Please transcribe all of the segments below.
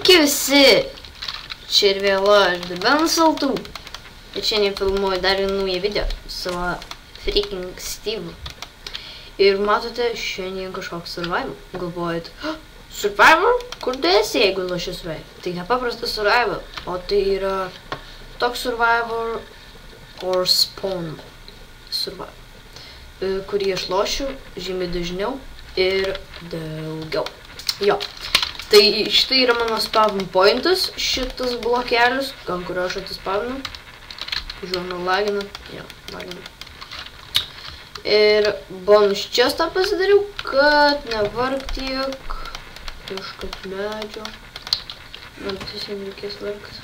Sveiki visi! Čia ir vėl aš, Debensaltų. Ir šiandien filmuoju dar vieną naują video su freaking Steve. Ir matote, šiandien kažkoks survival. Galvojat, survival? Kur tu esi, jeigu loši survival? Tai nepaprastas survival, o tai yra toks survival or spawn survival, kurį aš lošiu žymiai dažniau ir daugiau. Jo. Tai štai yra mano spawn pointas, šitas blokelis, ant kurio aš atsispavinu. Žiūrėjau, lagina. Jo, lagina. Ir bonus chestą pasidariau, kad nevarg tiek. Kažkas medžio. Man tiesiog reikės vargti.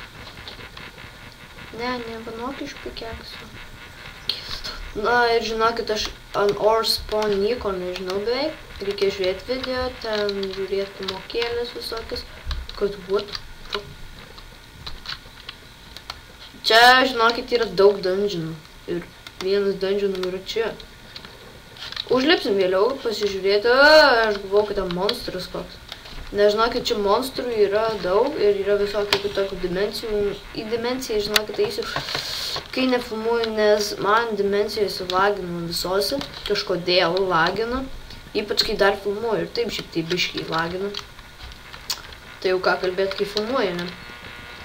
Ne, nevanok iš pikeksų. Na ir žinokit, aš ant or spawn nieko nežinau beveik. Reikia žiūrėti video, ten žiūrėti pamokėlės visokias. Kad what? Čia, žinokit, yra daug dungeonų. Ir vienas dungeonų yra čia. Užlipsim vėliau, pasižiūrėti. Aš galvau, kad ten monstras koks. Nežinokit, čia monstrų yra daug ir yra visokių kitokių dimensijų. Į dimensiją, žinokit, eisiu, kai nefilmuoju, nes man dimensijose laginu visose. Kažkodėl laginu. Ypač kai dar filmuoju. Ir taip šiaip tai biškiai laginu. Tai jau ką kalbėt, kai filmuoju, ne?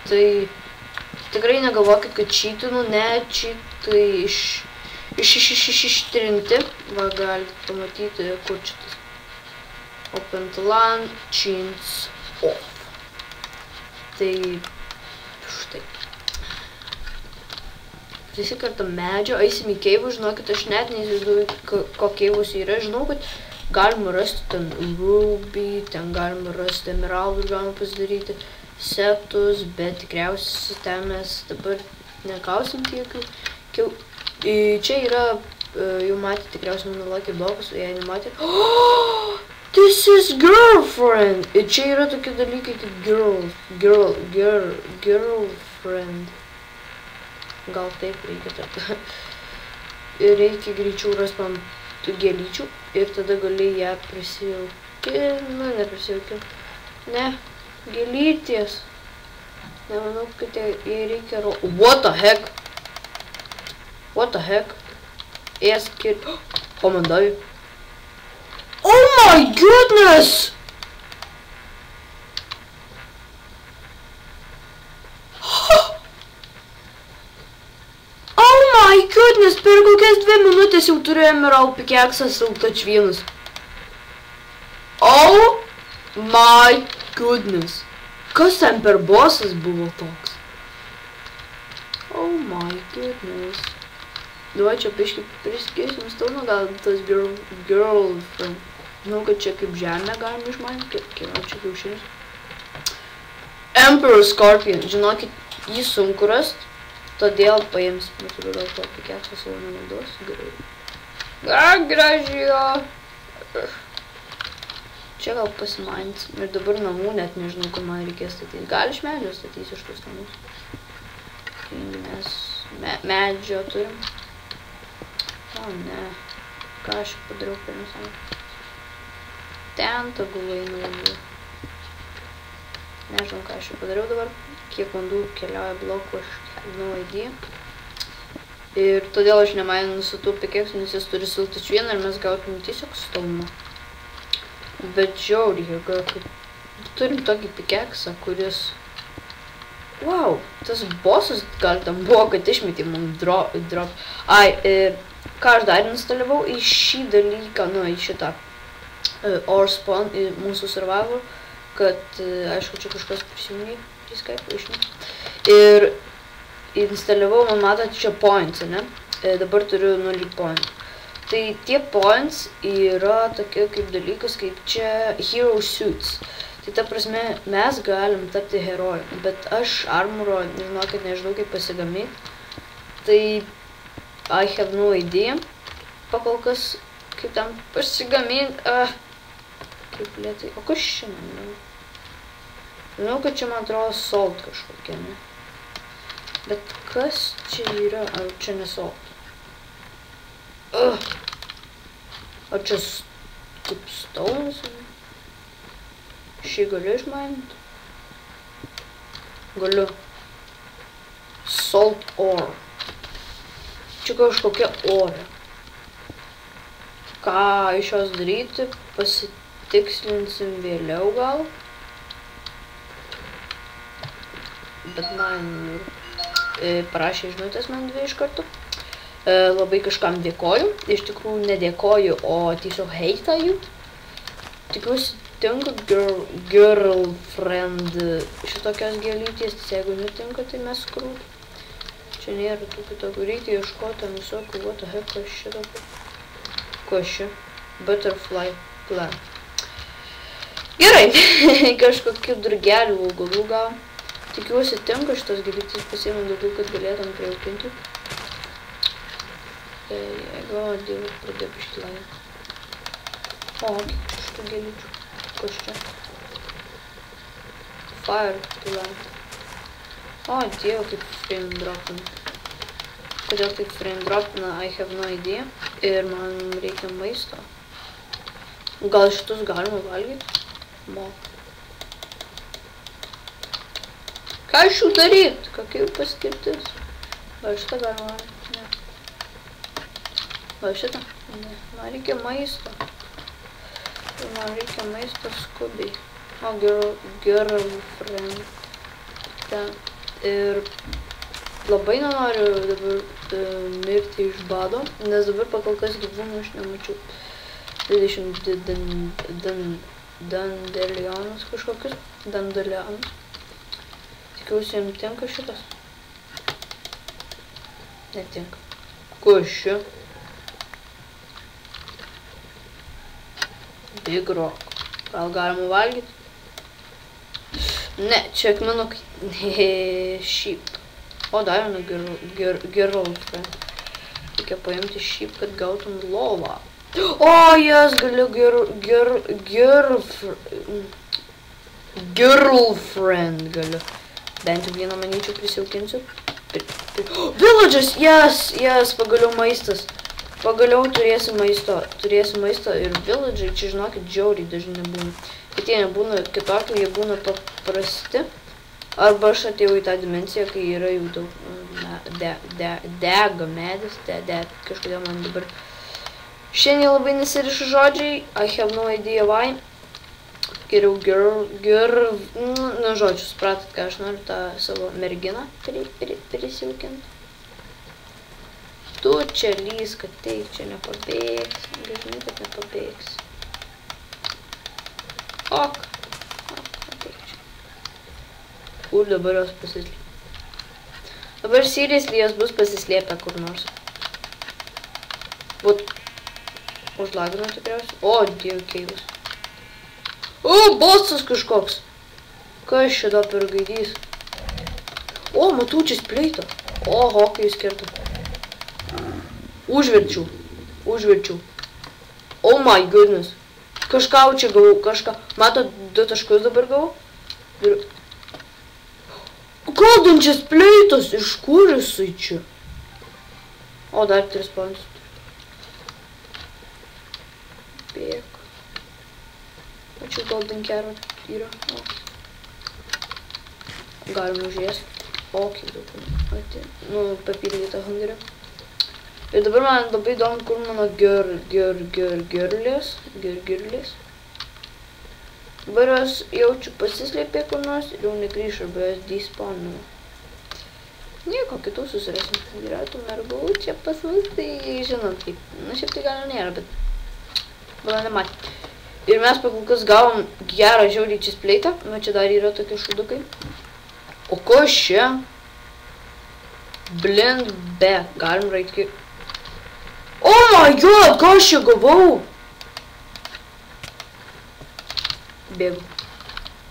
Tai tikrai negalvokit, kad čytinu, ne, čytai ištrinti. Va, galite pamatyti, kur čia tas. Open to land, chins off. Tai štai. Visi kartą medžio, eisim į keivų, žinokit, aš net neįsivaizduoju, ko keivus yra. Žinau, kad galima rasti ten ruby, ten galima rasti emeraldus, galima pasidaryti setus, bet tikriausiai ten mes dabar nekausim tiek. Čia yra, jau matė tikriausiai mano lucky blokus, o jei nematė. This is girlfriend! Ir čia yra tokie dalykai kaip girlfriend. Gal taip reikia taip. Ir reikia greičiau rasti man tų gėlyčių. Ir tada gali ją prisijaukti. Nu, neprisijaukti. Ne, gėlytės. Nemanau, kad jai reikia What the heck? What the heck? Eskir. O man davė. Oh my goodness! Oh my goodness! Per kokias 2 minutės jau turiu emerald pickaxe'ą touch 1. Oh my goodness! Kas ten per bossas buvo toks? Oh my goodness! Duo čia biškai priskėsim stauną, gal tas girlfriend. Žinau, kad čia kaip žemę galima išmanyti, kaip čia kiaušinis. Emperor Scorpion, žinokit, jį sunku rast, todėl paims, bet gal to pikeksą savo nenaudos. Gražiai. Čia gal pasimanys. Ir dabar namų net nežinau, kur man reikės statyti. Gal iš medžio statysiu šitus namus. Mes medžio turim. O ne, ką aš padariau per nesąmą. Ten tegul einu labiau. Nežinau, ką aš padariau dabar. Kiek vandų keliauja blokų, aš no idea. Ir todėl aš nemainu su tų pikeksų, nes jis turi siltas 1 ir mes gautume tiesiog stalumą. Bet žiauriai, turim tokį pikeksą, kuris... Wow, tas bossas gal tam buvo, kad išmetė man drop. Ai, ir ką aš dar instaliavau į šį dalyką, nu, į šitą or spawn, į mūsų survival, kad, aišku, čia kažkas prisijungė prie Skype, išmetė. Ir instaliavau, man matot, čia points, ne? Dabar turiu 0 pointų. Tai tie points yra tokie kaip dalykas, kaip čia hero suits. Tai ta prasme, mes galim tapti herojų, bet aš armoro, žinokit, nežinau kaip pasigaminti. Tai I have no idea. Pakol kas, kaip tam pasigaminti. Kaip lėtai. O kas čia man? Žinau, kad čia man atrodo salt kažkokia, ne? Bet kas čia yra? Ar čia ne salt? Ar čia kaip stones? Šį galiu išmainti. Galiu. Salt ore. Čia kažkokia ore. Ką iš jos daryti, pasitikslinsim vėliau gal. Bet man parašė žinutės man 2 iš kartų. Labai kažkam dėkoju. Iš tikrųjų nedėkoju, o tiesiog heitaju. Tikiuosi tinka girlfriend šitokios gėlytės. Jeigu netinka, tai mes skrūt. Čia nėra tokių tokių. Reikia ieškoti visokių. What the heck, kas čia dabar? Kas čia? Butterfly plant. Gerai. Kažkokių drugelių augalų gal. Tikiuosi tinka šitos gėlytės, pasiėmė daugiau, kad galėtum prijaukinti. Jeigu, dievui, pradėjo pištilai. O, kiek čia šitų gėlyčių? Kas čia? Fire plant. O, dievui, kaip frame dropina. Kodėl taip frame dropina, I have no idea. Ir man reikia maisto. Gal šitus galima valgyti? Mo. Ką iš jų daryt? Kokia jų paskirtis? Gal šitą galima valgyti? Ne. Gal šitą? Ne. Man reikia maisto. Man reikia maisto skubiai. O, girlfriend. Ten. Ir labai nenoriu dabar mirti iš bado, nes dabar pakol kas gyvūnų aš nemačiau. 20 dandelionus kažkokius. Dandelionus. Tikiuosi, jums tinka šitas. Netinka. Kas čia? Big rock. Gal galima valgyti? Ne, čia akmenukai. Sheep. O, dar viena girlfriend. Reikia paimti sheep, kad gautum lovą. O, jas galiu girlfriend galiu. Bent jau vieną manyčiau prisijaukinsiu. Villages, yes, pagaliau maistas. Pagaliau turėsiu maisto ir village'ai, čia žinokit, žiauriai dažnai nebūna. Bet jie nebūna kitokie, jie būna paprasti. Arba aš atėjau į tą dimensiją, kai yra jau daug dega medis, kažkodėl man dabar šiandien labai nesirišu žodžiai. I have no idea why. Geriau nu žodžiu, supratot, ką aš noriu tą savo merginą prisijaukinti. Tu čia lysk, kad teik, čia nepabėgs. Žinai, kad nepabėgs. Ok, ateik čia. Kur dabar jos pasislėpė? Dabar seriously jos bus pasislėpę kur nors. Būt užlagino tikriausiai. O, dievo keivas. O, bossas kažkoks. Kas čia da per gaidys? O, matau čia spleitą. O, hokėjų skirta. Užverčiau. Oh my goodness. Kažką čia gavau, kažką. Matot, 2 taškus dabar gavau. Ir... Kaldančias pleitas, iš kur jisai čia? O, dar 3 spawns. Bėk. O čia golden carrot yra. O. Galima užėsti. O, kiek daug. Nu, papildyta hungerio. Ir dabar man labai įdomu, kur mano girlės. Dabar jos jaučiu pasislėpė kur nors ir jau negrįš, arba jos despawnino. Nieko, kitų susirasim. Yra tų mergų čia pas mus, tai žinot kaip. Na, šiaip tai gal nėra, bet gal nematė. Ir mes pakulkas gavom gerą žiauriai čespleitą. Va čia dar yra tokie šudukai. O kas čia? Blend back. Galim raitki. Oh my god, ką aš čia gavau? Bėgu.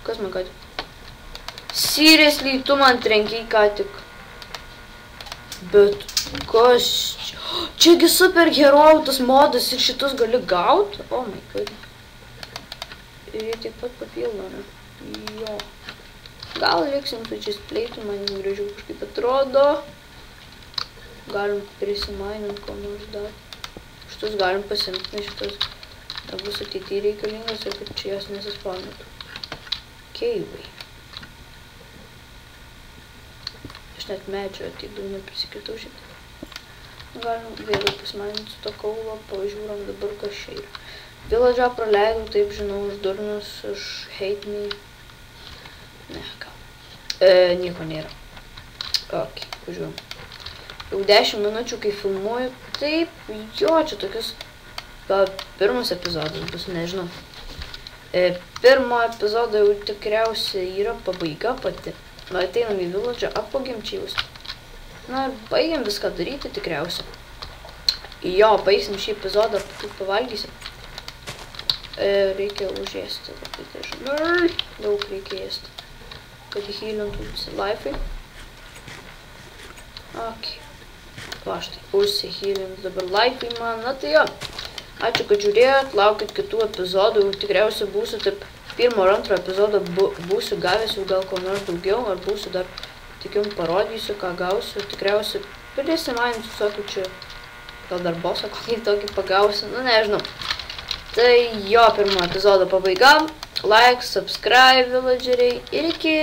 Kas man ką tik? Seriously, tu man trenkiai ką tik. Bet kas čia? Čiagi super herojų tas modas ir šitus gali gaut? Oh my god. Ir jie tiek pat papildo, ne? Jo. Gal liksim su chestplate'u, man jau gražiau kažkaip atrodo. Galim prisimainint ko nors dar. Šitus galim pasimti, nes šitas bus ateityje reikalingas ir kad čia jos nesispawnintų. Keivai. Aš net medžio atidų neprisikirtau šiek tiek. Galim vėliau pasimalinti su to kaulo, pažiūram dabar, kas čia yra. Village'ą praleidau, taip žinau, už durnus, už hate me. Ne, ką. Nieko nėra. Ok, važiuojam. Jau 10 minučių, kai filmuoju. Taip, jo, čia tokius... Gal pirmas epizodas bus, nežinau. Pirmo epizodo jau tikriausiai yra pabaiga pati. Nu, ateinam į Village'ą, apvogėm čia jūs. Na, baigiam viską daryti tikriausiai. Jo, baigsim šį epizodą, pavalgysim. Reikia užėsti labai dažnai. Daug reikia ėsti. Kad healintų visi life'ai. Ok. Va, štai, užsihealint dabar life'ai man. Na tai jo. Ačiū, kad žiūrėjot, laukit kitų epizodų. Tikriausiai būsiu taip, pirmo ar antro epizodo būsiu gavęs jau gal ko nors daugiau, ar būsiu dar... Tik jums parodysiu, ką gausiu. Tikriausiai prisimaninsiu visokių čia. Gal dar bosą kokį tokį pagausiu. Nu, nežinau. Tai jo pirmo epizodo pabaiga. Like, subscribe, villageriai. Ir iki...